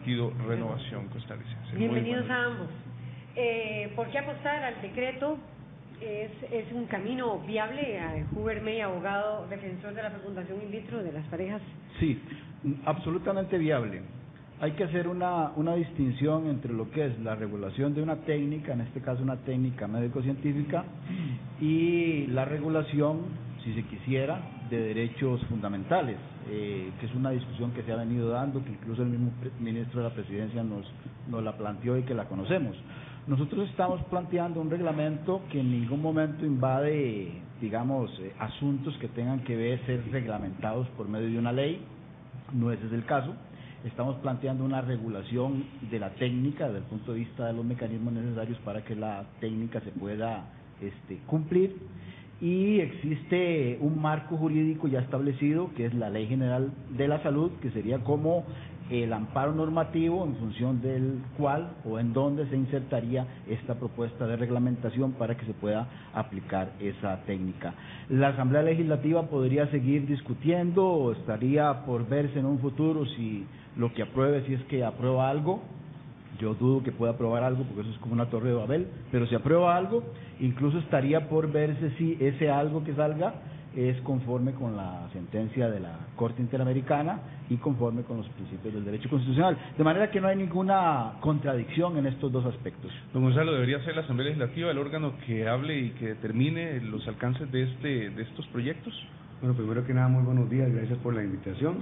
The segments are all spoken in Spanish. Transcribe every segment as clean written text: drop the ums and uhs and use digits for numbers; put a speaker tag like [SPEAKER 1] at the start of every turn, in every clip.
[SPEAKER 1] partido Renovación Costarricense.
[SPEAKER 2] Bienvenidos a ambos. ¿Por qué apostar al decreto? ¿Es un camino viable? Huber May, abogado defensor de la fecundación in vitro de las parejas.
[SPEAKER 3] Sí, absolutamente viable. Hay que hacer una distinción entre lo que es la regulación de una técnica, en este caso una técnica médico-científica, y la regulación, si se quisiera, de derechos fundamentales, que es una discusión que se ha venido dando, que incluso el mismo ministro de la Presidencia nos la planteó y que la conocemos. Nosotros estamos planteando un reglamento que en ningún momento invade, digamos, asuntos que tengan que ver ser reglamentados por medio de una ley, no ese es el caso. Estamos planteando una regulación de la técnica desde el punto de vista de los mecanismos necesarios para que la técnica se pueda cumplir, y existe un marco jurídico ya establecido que es la Ley General de la Salud, que sería como el amparo normativo en función del cual o en donde se insertaría esta propuesta de reglamentación para que se pueda aplicar esa técnica. La Asamblea Legislativa podría seguir discutiendo o estaría por verse en un futuro si lo que apruebe, si es que aprueba algo. Yo dudo que pueda aprobar algo porque eso es como una torre de Babel, pero si aprueba algo, incluso estaría por verse si ese algo que salga es conforme con la sentencia de la Corte Interamericana y conforme con los principios del derecho constitucional. De manera que no hay ninguna contradicción en estos dos aspectos.
[SPEAKER 1] Don Gonzalo, ¿debería ser la Asamblea Legislativa el órgano que hable y que determine los alcances de estos proyectos?
[SPEAKER 4] Bueno, primero que nada, muy buenos días, gracias por la invitación.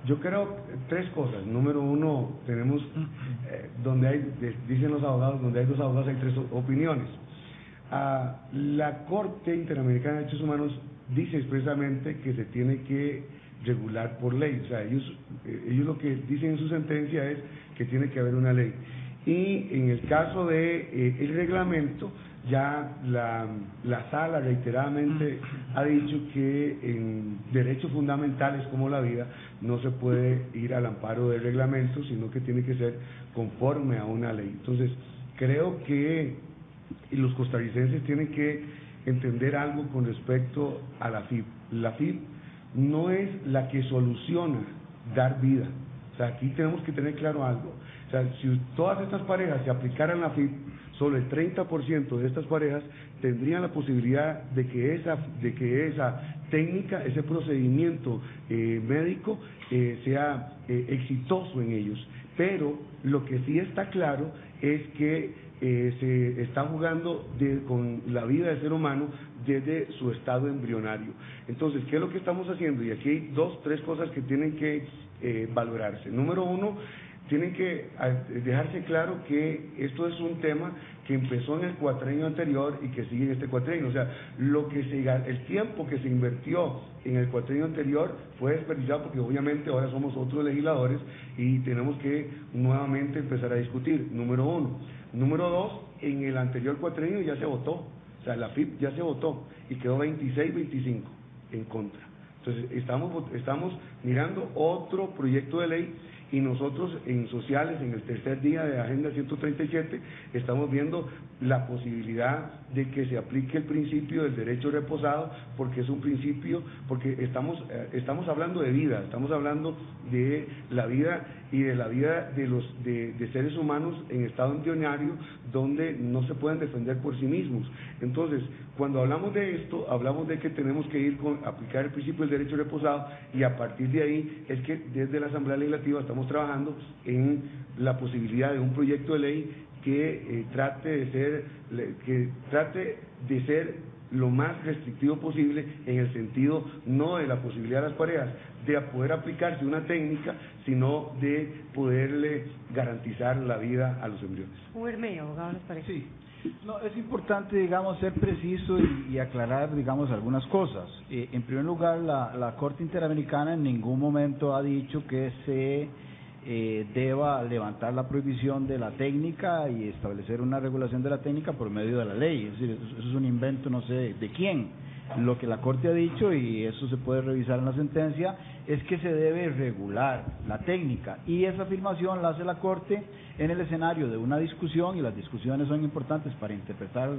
[SPEAKER 4] Yo creo tres cosas. Número uno, tenemos, dicen los abogados, donde hay dos abogados hay tres opiniones. La Corte Interamericana de Derechos Humanos dice expresamente que se tiene que regular por ley. O sea, ellos lo que dicen en su sentencia es que tiene que haber una ley. Y en el caso de el reglamento, ya la Sala reiteradamente ha dicho que en derechos fundamentales como la vida no se puede ir al amparo del reglamento, sino que tiene que ser conforme a una ley. Entonces, creo que los costarricenses tienen que entender algo con respecto a la FIP. La FIP no es la que soluciona dar vida. O sea, aquí tenemos que tener claro algo. O sea, si todas estas parejas se aplicaran la FIP, solo el 30% de estas parejas tendrían la posibilidad de que esa técnica, ese procedimiento médico sea exitoso en ellos. Pero lo que sí está claro es que se está jugando con la vida del ser humano desde su estado embrionario. Entonces, ¿qué es lo que estamos haciendo? Y aquí hay tres cosas que tienen que valorarse. Número uno, tienen que dejarse claro que esto es un tema que empezó en el cuatrienio anterior y que sigue en este cuatrienio. O sea, el tiempo que se invirtió en el cuatrienio anterior fue desperdiciado porque obviamente ahora somos otros legisladores y tenemos que nuevamente empezar a discutir. Número uno. Número dos, en el anterior cuatrienio ya se votó. O sea, la FIP ya se votó y quedó 26-25 en contra. Entonces, estamos mirando otro proyecto de ley. Y nosotros en sociales, en el tercer día de Agenda 137, estamos viendo la posibilidad de que se aplique el principio del derecho reposado, porque es un principio, porque estamos hablando de vida, estamos hablando de la vida y de la vida de seres humanos en estado embrionario, donde no se pueden defender por sí mismos. Entonces, cuando hablamos de esto, hablamos de que tenemos que aplicar el principio del derecho reposado, y a partir de ahí es que desde la Asamblea Legislativa estamos trabajando en la posibilidad de un proyecto de ley que trate de ser lo más restrictivo posible, en el sentido no de la posibilidad de las parejas de poder aplicarse una técnica, sino de poderle garantizar la vida a los embriones.
[SPEAKER 2] Huber May, abogado de las parejas.
[SPEAKER 3] Sí. No, es importante, digamos, ser preciso y aclarar, digamos, algunas cosas. En primer lugar, la Corte Interamericana en ningún momento ha dicho que se deba levantar la prohibición de la técnica y establecer una regulación de la técnica por medio de la ley. Es decir, eso es un invento no sé de quién. Lo que la Corte ha dicho, y eso se puede revisar en la sentencia, es que se debe regular la técnica, y esa afirmación la hace la Corte en el escenario de una discusión, y las discusiones son importantes para interpretar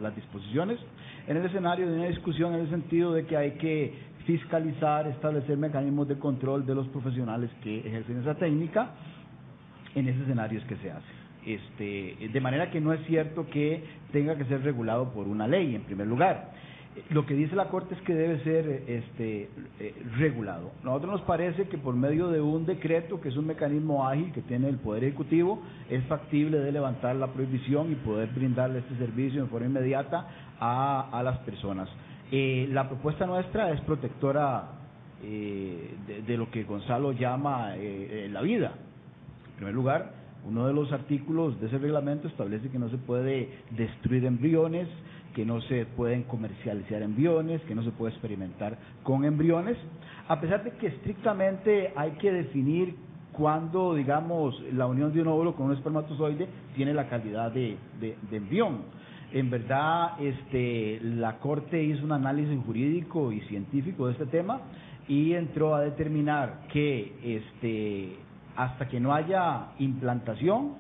[SPEAKER 3] las disposiciones, en el escenario de una discusión en el sentido de que hay que fiscalizar, establecer mecanismos de control de los profesionales que ejercen esa técnica, en ese escenario es que se hace. De manera que no es cierto que tenga que ser regulado por una ley, en primer lugar. Lo que dice la Corte es que debe ser regulado. A nosotros nos parece que por medio de un decreto, que es un mecanismo ágil que tiene el Poder Ejecutivo, es factible de levantar la prohibición y poder brindarle este servicio de forma inmediata a las personas. La propuesta nuestra es protectora de lo que Gonzalo llama la vida. En primer lugar, uno de los artículos de ese reglamento establece que no se puede destruir embriones, que no se pueden comercializar embriones, que no se puede experimentar con embriones, a pesar de que estrictamente hay que definir cuándo, digamos, la unión de un óvulo con un espermatozoide tiene la calidad de embrión. En verdad, la Corte hizo un análisis jurídico y científico de este tema y entró a determinar que hasta que no haya implantación,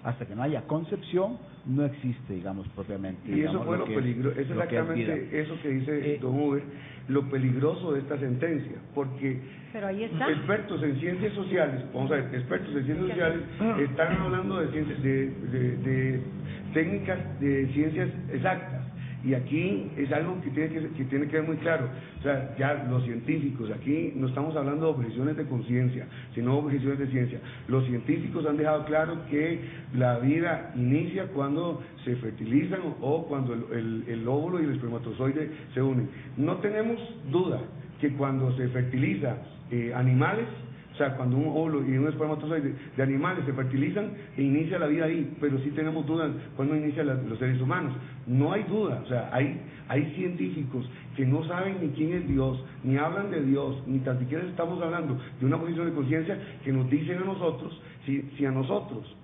[SPEAKER 3] hasta que no haya concepción, no existe, digamos, propiamente.
[SPEAKER 4] Y eso fue lo peligroso, es exactamente eso que dice don Huber, lo peligroso de esta sentencia, porque
[SPEAKER 2] pero ahí está.
[SPEAKER 4] Expertos en ciencias sociales, vamos a ver, expertos en ciencias sociales están hablando de técnicas de ciencias exactas. Y aquí es algo que tiene que ver muy claro. O sea, ya los científicos, aquí no estamos hablando de objeciones de conciencia, sino objeciones de ciencia. Los científicos han dejado claro que la vida inicia cuando se fertilizan o cuando el óvulo y el espermatozoide se unen. No tenemos duda que cuando se fertiliza animales, o sea, cuando un óvulo y un espermatozoide de animales se fertilizan, inicia la vida ahí, pero sí tenemos dudas cuando inician los seres humanos. No hay duda, o sea, hay científicos que no saben ni quién es Dios, ni hablan de Dios, ni tan siquiera estamos hablando de una posición de conciencia que nos dicen a nosotros, si a nosotros,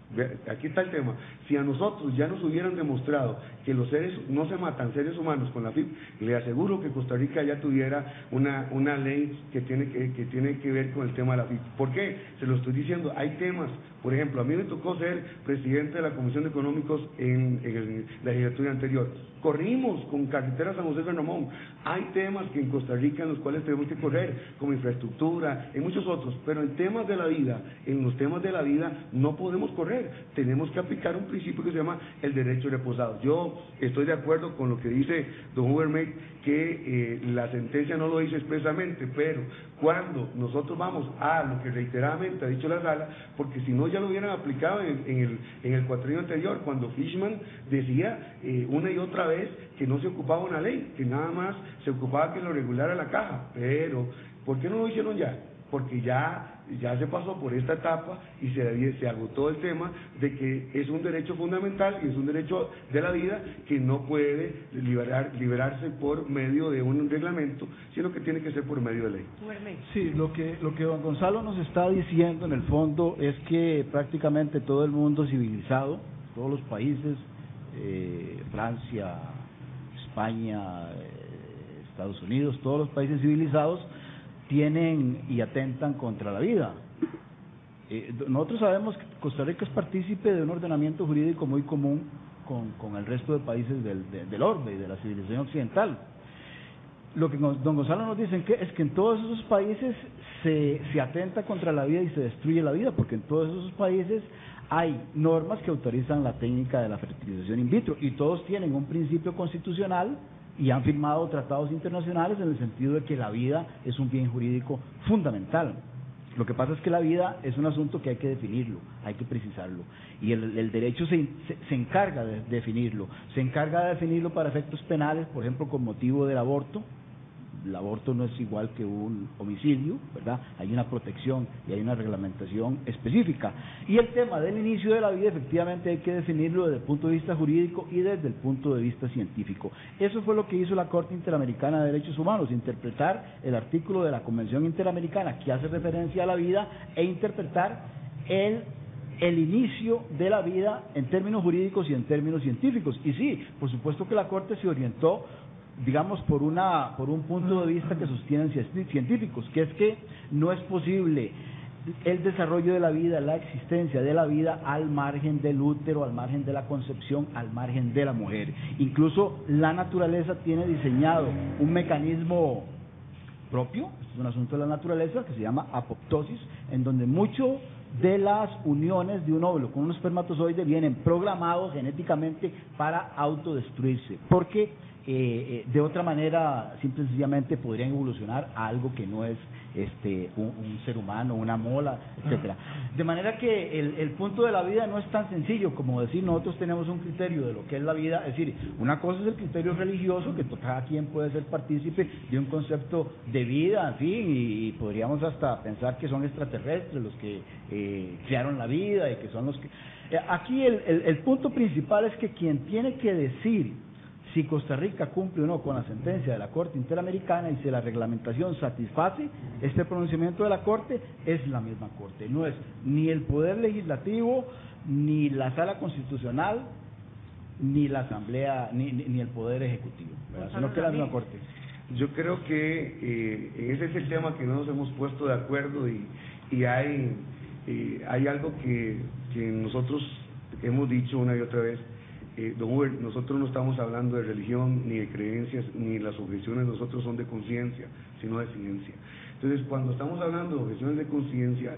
[SPEAKER 4] aquí está el tema, si a nosotros ya nos hubieran demostrado que los seres no se matan, seres humanos, con la FIP, le aseguro que Costa Rica ya tuviera una ley que tiene que ver con el tema de la FIP. ¿Por qué? Se lo estoy diciendo, hay temas, por ejemplo, a mí me tocó ser presidente de la Comisión de Económicos en la legislatura anterior. Corrimos con carretera San José San Ramón. Hay temas que en Costa Rica en los cuales tenemos que correr, como infraestructura, en muchos otros, pero en temas de la vida, en los temas de la vida no podemos correr, tenemos que aplicar un principio que se llama el derecho reposado. Yo estoy de acuerdo con lo que dice don Hubermeier, que la sentencia no lo dice expresamente, pero cuando nosotros vamos a lo que reiteradamente ha dicho la sala, porque si no ya lo hubieran aplicado en el cuatrienio anterior, cuando Fishman decía una y otra vez que no se ocupaba una ley, que nada más se ocupaba que lo regulara la caja, pero ¿por qué no lo hicieron ya? Porque ya se pasó por esta etapa y se agotó el tema de que es un derecho fundamental y es un derecho de la vida que no puede liberarse por medio de un reglamento, sino que tiene que ser por medio de ley.
[SPEAKER 3] Sí, lo que don Gonzalo nos está diciendo en el fondo es que prácticamente todo el mundo civilizado, todos los países, Francia, España, Estados Unidos, todos los países civilizados tienen y atentan contra la vida. Nosotros sabemos que Costa Rica es partícipe de un ordenamiento jurídico muy común con el resto de países del orbe y de la civilización occidental. Lo que don Gonzalo nos dice es que en todos esos países se atenta contra la vida y se destruye la vida, porque en todos esos países hay normas que autorizan la técnica de la fertilización in vitro y todos tienen un principio constitucional y han firmado tratados internacionales en el sentido de que la vida es un bien jurídico fundamental. Lo que pasa es que la vida es un asunto que hay que definirlo, hay que precisarlo, y el derecho se encarga de definirlo, para efectos penales, por ejemplo, con motivo del aborto. El aborto no es igual que un homicidio, ¿verdad? Hay una protección y hay una reglamentación específica. Y el tema del inicio de la vida, efectivamente, hay que definirlo desde el punto de vista jurídico y desde el punto de vista científico. Eso fue lo que hizo la Corte Interamericana de Derechos Humanos, interpretar el artículo de la Convención Interamericana que hace referencia a la vida e interpretar el inicio de la vida en términos jurídicos y en términos científicos. Y sí, por supuesto que la Corte se orientó, digamos, por un punto de vista que sostienen científicos, que es que no es posible el desarrollo de la vida, la existencia de la vida al margen del útero, al margen de la concepción, al margen de la mujer. Incluso la naturaleza tiene diseñado un mecanismo propio, es un asunto de la naturaleza que se llama apoptosis, en donde mucho de las uniones de un óvulo con un espermatozoide vienen programados genéticamente para autodestruirse, porque de otra manera simple y sencillamente podrían evolucionar a algo que no es un ser humano, una mola, etcétera. De manera que el punto de la vida no es tan sencillo como decir nosotros tenemos un criterio de lo que es la vida. Es decir, una cosa es el criterio religioso, que cada quien puede ser partícipe de un concepto de vida, en fin, y podríamos hasta pensar que son extraterrestres los que crearon la vida y que son los que... Aquí el punto principal es que quien tiene que decir si Costa Rica cumple o no con la sentencia de la Corte Interamericana y si la reglamentación satisface este pronunciamiento de la Corte, es la misma Corte. No es ni el Poder Legislativo, ni la Sala Constitucional, ni la Asamblea, ni el Poder Ejecutivo, sino que es la misma Corte.
[SPEAKER 4] Yo creo que ese es el tema que no nos hemos puesto de acuerdo y hay algo que nosotros hemos dicho una y otra vez. Don Huber, nosotros no estamos hablando de religión, ni de creencias, ni las objeciones, nosotros son de conciencia, sino de ciencia. Entonces, cuando estamos hablando de objeciones de conciencia,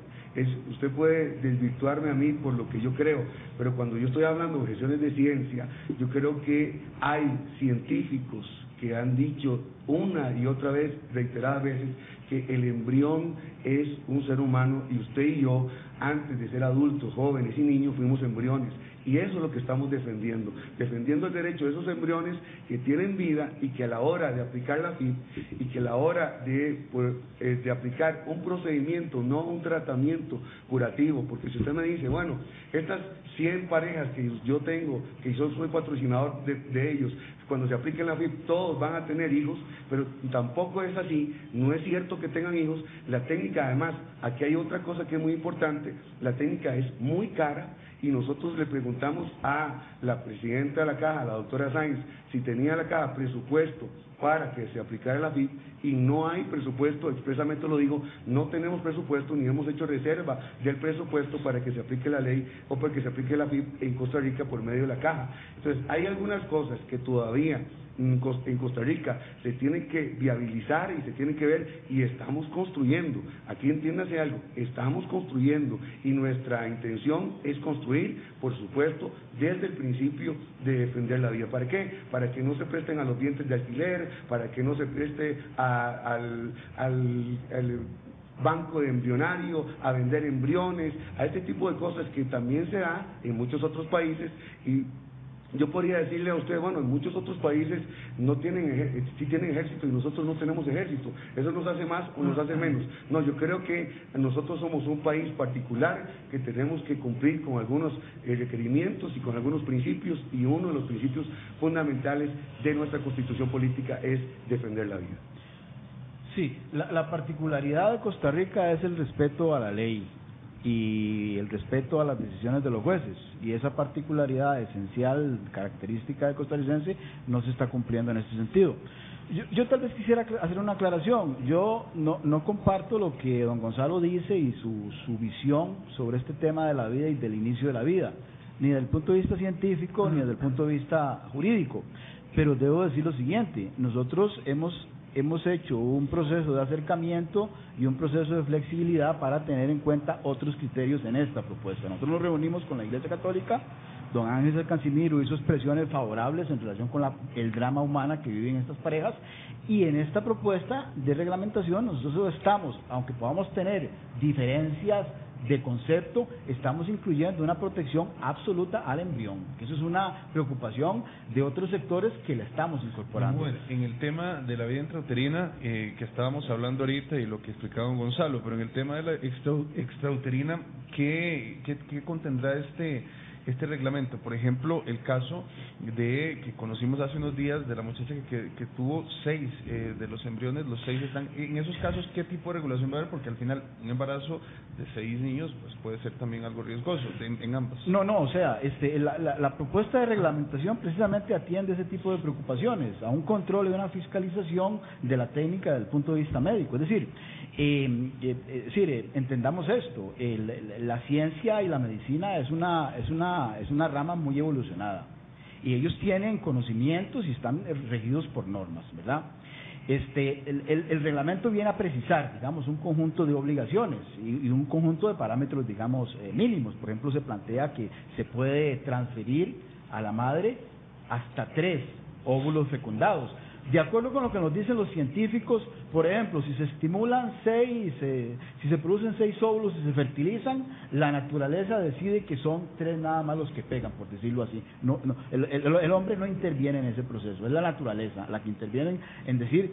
[SPEAKER 4] usted puede desvirtuarme a mí por lo que yo creo, pero cuando yo estoy hablando de objeciones de ciencia, yo creo que hay científicos que han dicho una y otra vez, reiteradas veces, que el embrión es un ser humano y usted y yo, antes de ser adultos, jóvenes y niños, fuimos embriones. Y eso es lo que estamos defendiendo el derecho de esos embriones que tienen vida y que a la hora de aplicar la FIP y que a la hora de aplicar un procedimiento, no un tratamiento curativo, porque si usted me dice, bueno, estas 100 parejas que yo tengo, que yo soy patrocinador de ellos, cuando se aplique la FIP todos van a tener hijos, pero tampoco es así, no es cierto que tengan hijos. La técnica, además, aquí hay otra cosa que es muy importante, la técnica es muy cara. Y nosotros le preguntamos a la presidenta de la Caja, la doctora Sáenz, si tenía la Caja presupuesto para que se aplicara la FIP, y no hay presupuesto, expresamente lo digo, no tenemos presupuesto ni hemos hecho reserva del presupuesto para que se aplique la ley o para que se aplique la FIP en Costa Rica por medio de la Caja. Entonces, hay algunas cosas que todavía en Costa Rica se tienen que viabilizar y se tienen que ver, y estamos construyendo. Aquí entiéndase algo, estamos construyendo y nuestra intención es construir, por supuesto, desde el principio de defender la vida. ¿Para qué? Para que no se presten a los dientes de alquiler, para que no se preste al banco de embrionario, a vender embriones, a este tipo de cosas que también se da en muchos otros países. Y yo podría decirle a usted, bueno, en muchos otros países sí tienen ejército y nosotros no tenemos ejército. ¿Eso nos hace más o nos hace menos? No, yo creo que nosotros somos un país particular que tenemos que cumplir con algunos requerimientos y con algunos principios, y uno de los principios fundamentales de nuestra Constitución política es defender la vida.
[SPEAKER 3] Sí, la particularidad de Costa Rica es el respeto a la ley y el respeto a las decisiones de los jueces, y esa particularidad esencial, característica de costarricense, no se está cumpliendo en este sentido. Yo tal vez quisiera hacer una aclaración. Yo no comparto lo que don Gonzalo dice y su visión sobre este tema de la vida y del inicio de la vida, ni desde el punto de vista científico ni desde el punto de vista jurídico, pero debo decir lo siguiente: nosotros hemos hecho un proceso de acercamiento y un proceso de flexibilidad para tener en cuenta otros criterios en esta propuesta. Nosotros nos reunimos con la Iglesia Católica, don Ángel Casimiro hizo expresiones favorables en relación con el drama humana que viven estas parejas, y en esta propuesta de reglamentación nosotros estamos, aunque podamos tener diferencias de concepto, estamos incluyendo una protección absoluta al embrión, que eso es una preocupación de otros sectores que la estamos incorporando.
[SPEAKER 1] Bueno, en el tema de la vida intrauterina que estábamos hablando ahorita y lo que explicaba don Gonzalo, pero en el tema de la extrauterina, ¿qué contendrá este reglamento? Por ejemplo, el caso que conocimos hace unos días de la muchacha que tuvo 6 de los embriones, los 6 están. En esos casos, ¿qué tipo de regulación va a haber? Porque al final un embarazo de 6 niños pues puede ser también algo riesgoso en ambas.
[SPEAKER 3] No, o sea, la propuesta de reglamentación precisamente atiende ese tipo de preocupaciones, a un control y una fiscalización de la técnica desde el punto de vista médico. Es decir, entendamos esto, la ciencia y la medicina es una rama muy evolucionada, y ellos tienen conocimientos y están regidos por normas, ¿verdad? El reglamento viene a precisar, digamos, un conjunto de obligaciones y un conjunto de parámetros, digamos, mínimos. Por ejemplo, se plantea que se puede transferir a la madre hasta 3 óvulos fecundados. De acuerdo con lo que nos dicen los científicos, por ejemplo, si se estimulan 6, si se producen 6 óvulos y se fertilizan, la naturaleza decide que son 3 nada más los que pegan, por decirlo así. El hombre no interviene en ese proceso, es la naturaleza la que interviene en decir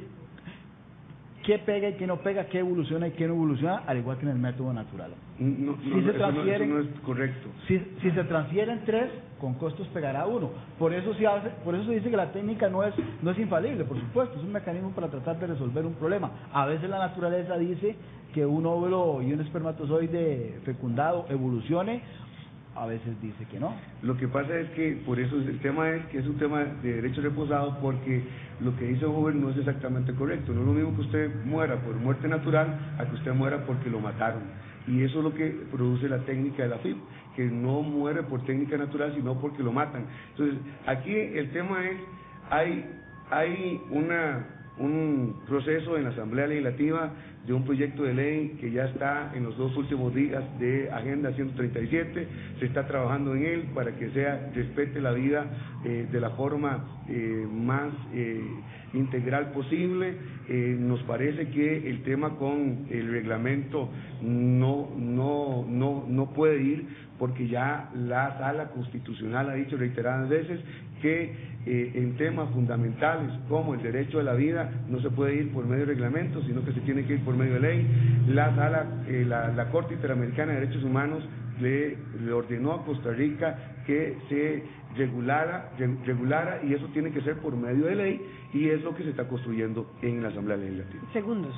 [SPEAKER 3] qué pega y qué no pega, qué evoluciona y qué no evoluciona, al igual que en el método natural.
[SPEAKER 4] Eso no es correcto.
[SPEAKER 3] Si se transfieren 3, con costos pegará 1. Por eso se dice que la técnica no es infalible, por supuesto, es un mecanismo para tratar de resolver un problema. A veces la naturaleza dice que un óvulo y un espermatozoide fecundado evolucione, a veces dice que no.
[SPEAKER 4] Lo que pasa es que, por eso el tema es que es un tema de derecho reposado, porque lo que dice Huber no es exactamente correcto. No es lo mismo que usted muera por muerte natural a que usted muera porque lo mataron. Y eso es lo que produce la técnica de la FIP, que no muere por técnica natural, sino porque lo matan. Entonces, aquí el tema es, hay un proceso en la Asamblea Legislativa de un proyecto de ley que ya está en los 2 últimos días de Agenda 137, se está trabajando en él para que respete la vida de la forma más integral posible. Nos parece que el tema con el reglamento no puede ir, porque ya la Sala Constitucional ha dicho reiteradas veces que en temas fundamentales como el derecho a la vida no se puede ir por medio de reglamento, sino que se tiene que ir por medio de ley. La Corte Interamericana de Derechos Humanos le ordenó a Costa Rica que se regulara, y eso tiene que ser por medio de ley, y es lo que se está construyendo en la Asamblea Legislativa.
[SPEAKER 2] Segundos.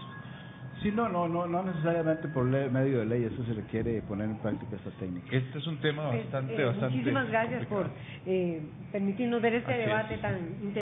[SPEAKER 3] Sí, no necesariamente por medio de ley, eso se requiere poner en práctica esta técnica.
[SPEAKER 1] Este es un tema bastante
[SPEAKER 2] Muchísimas gracias
[SPEAKER 1] complicado.
[SPEAKER 2] por permitirnos ver este
[SPEAKER 1] Así
[SPEAKER 2] debate
[SPEAKER 1] es.
[SPEAKER 2] tan interesante.